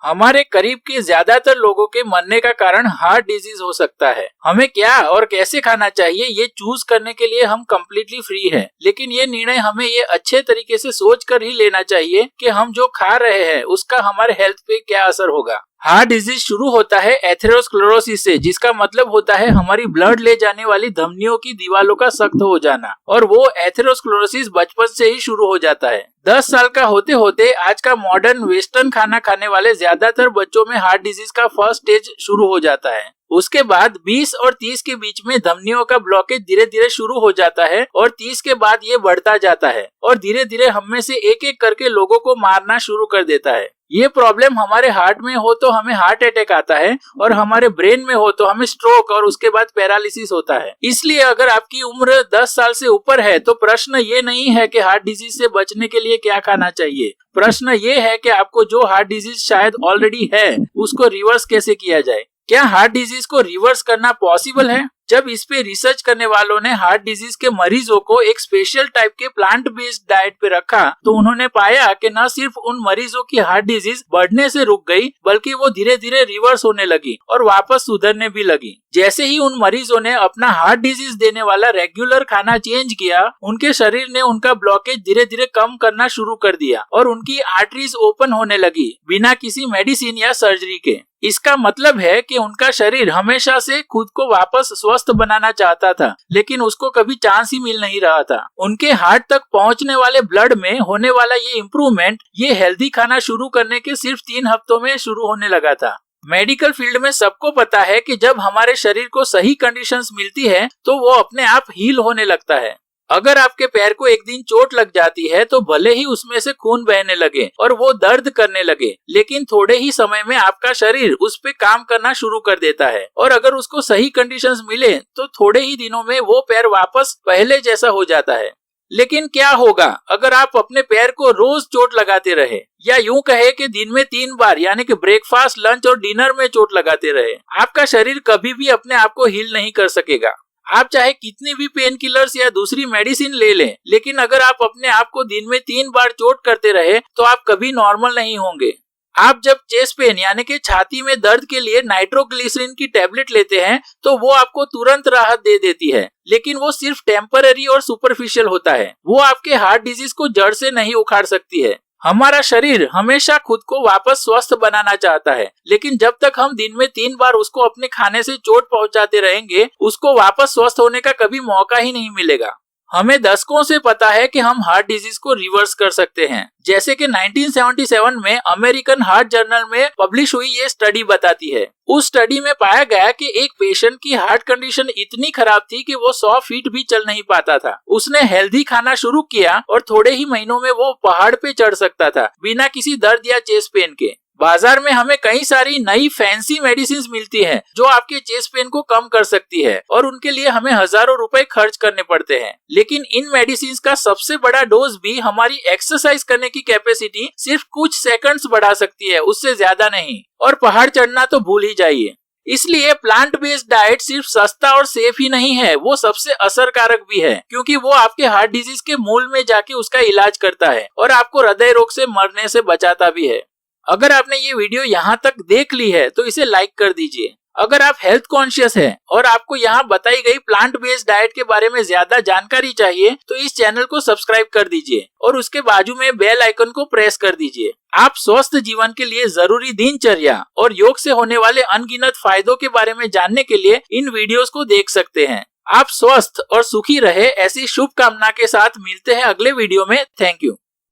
हमारे करीब के ज्यादातर लोगों के मरने का कारण हार्ट डिजीज हो सकता है। हमें क्या और कैसे खाना चाहिए ये चूज करने के लिए हम कम्प्लीटली फ्री हैं, लेकिन ये निर्णय हमें ये अच्छे तरीके से सोच कर ही लेना चाहिए कि हम जो खा रहे हैं उसका हमारे हेल्थ पे क्या असर होगा। हार्ट डिजीज शुरू होता है एथेरोस्क्लेरोसिस से, जिसका मतलब होता है हमारी ब्लड ले जाने वाली धमनियों की दीवारों का सख्त हो जाना, और वो एथेरोस्क्लेरोसिस बचपन से ही शुरू हो जाता है। 10 साल का होते होते आज का मॉडर्न वेस्टर्न खाना खाने वाले ज्यादातर बच्चों में हार्ट डिजीज का फर्स्ट स्टेज शुरू हो जाता है। उसके बाद 20 और 30 के बीच में धमनियों का ब्लॉकेज धीरे धीरे शुरू हो जाता है और 30 के बाद ये बढ़ता जाता है और धीरे धीरे हम में से एक एक करके लोगों को मारना शुरू कर देता है। ये प्रॉब्लम हमारे हार्ट में हो तो हमें हार्ट अटैक आता है और हमारे ब्रेन में हो तो हमें स्ट्रोक और उसके बाद पैरालिसिस होता है। इसलिए अगर आपकी उम्र 10 साल से ऊपर है तो प्रश्न ये नहीं है कि हार्ट डिजीज से बचने के लिए क्या खाना चाहिए। प्रश्न ये है कि आपको जो हार्ट डिजीज शायद ऑलरेडी है उसको रिवर्स कैसे किया जाए। क्या हार्ट डिजीज को रिवर्स करना पॉसिबल है? जब इस पे रिसर्च करने वालों ने हार्ट डिजीज के मरीजों को एक स्पेशल टाइप के प्लांट बेस्ड डाइट पे रखा तो उन्होंने पाया कि न सिर्फ उन मरीजों की हार्ट डिजीज बढ़ने से रुक गई बल्कि वो धीरे धीरे रिवर्स होने लगी और वापस सुधरने भी लगी। जैसे ही उन मरीजों ने अपना हार्ट डिजीज देने वाला रेगुलर खाना चेंज किया, उनके शरीर ने उनका ब्लॉकेज धीरे धीरे कम करना शुरू कर दिया और उनकी आर्टरीज ओपन होने लगी बिना किसी मेडिसिन या सर्जरी के। इसका मतलब है कि उनका शरीर हमेशा से खुद को वापस स्वस्थ बनाना चाहता था, लेकिन उसको कभी चांस ही मिल नहीं रहा था। उनके हार्ट तक पहुंचने वाले ब्लड में होने वाला ये इम्प्रूवमेंट ये हेल्दी खाना शुरू करने के सिर्फ 3 हफ्तों में शुरू होने लगा था। मेडिकल फील्ड में सबको पता है कि जब हमारे शरीर को सही कंडीशंस मिलती है तो वो अपने आप हील होने लगता है। अगर आपके पैर को एक दिन चोट लग जाती है तो भले ही उसमें से खून बहने लगे और वो दर्द करने लगे, लेकिन थोड़े ही समय में आपका शरीर उस पे काम करना शुरू कर देता है और अगर उसको सही कंडीशंस मिले तो थोड़े ही दिनों में वो पैर वापस पहले जैसा हो जाता है। लेकिन क्या होगा अगर आप अपने पैर को रोज चोट लगाते रहे, या यूं कहे कि दिन में 3 बार यानी कि ब्रेकफास्ट, लंच और डिनर में चोट लगाते रहे? आपका शरीर कभी भी अपने आप को हील नहीं कर सकेगा। आप चाहे कितनी भी पेन किलर्स या दूसरी मेडिसिन ले लें, लेकिन अगर आप अपने आप को दिन में 3 बार चोट करते रहे तो आप कभी नॉर्मल नहीं होंगे। आप जब चेस्ट पेन यानी कि छाती में दर्द के लिए नाइट्रोग्लिसरीन की टैबलेट लेते हैं तो वो आपको तुरंत राहत दे देती है, लेकिन वो सिर्फ टेम्पररी और सुपरफिशियल होता है। वो आपके हार्ट डिजीज को जड़ से नहीं उखाड़ सकती है। हमारा शरीर हमेशा खुद को वापस स्वस्थ बनाना चाहता है, लेकिन जब तक हम दिन में 3 बार उसको अपने खाने से चोट पहुंचाते रहेंगे उसको वापस स्वस्थ होने का कभी मौका ही नहीं मिलेगा। हमें दशकों से पता है कि हम हार्ट डिजीज को रिवर्स कर सकते हैं, जैसे कि 1977 में अमेरिकन हार्ट जर्नल में पब्लिश हुई ये स्टडी बताती है। उस स्टडी में पाया गया कि एक पेशेंट की हार्ट कंडीशन इतनी खराब थी कि वो 100 फीट भी चल नहीं पाता था। उसने हेल्दी खाना शुरू किया और थोड़े ही महीनों में वो पहाड़ पे चढ़ सकता था बिना किसी दर्द या चेस्ट पेन के। बाजार में हमें कई सारी नई फैंसी मेडिसिन मिलती हैं जो आपके चेस्ट पेन को कम कर सकती है और उनके लिए हमें हजारों रुपए खर्च करने पड़ते हैं, लेकिन इन मेडिसिन का सबसे बड़ा डोज भी हमारी एक्सरसाइज करने की कैपेसिटी सिर्फ कुछ सेकंड्स बढ़ा सकती है, उससे ज्यादा नहीं। और पहाड़ चढ़ना तो भूल ही जाइए। इसलिए प्लांट बेस्ड डाइट सिर्फ सस्ता और सेफ ही नहीं है, वो सबसे असरकारक भी है, क्योंकि वो आपके हार्ट डिजीज के मूल में जाके उसका इलाज करता है और आपको हृदय रोग से मरने से बचाता भी है। अगर आपने ये वीडियो यहाँ तक देख ली है तो इसे लाइक कर दीजिए। अगर आप हेल्थ कॉन्शियस हैं और आपको यहाँ बताई गई प्लांट बेस्ड डाइट के बारे में ज्यादा जानकारी चाहिए तो इस चैनल को सब्सक्राइब कर दीजिए और उसके बाजू में बेल आइकन को प्रेस कर दीजिए। आप स्वस्थ जीवन के लिए जरूरी दिनचर्या और योग से होने वाले अनगिनत फायदों के बारे में जानने के लिए इन वीडियोस को देख सकते हैं। आप स्वस्थ और सुखी रहे, ऐसी शुभकामना के साथ मिलते हैं अगले वीडियो में। Thank you.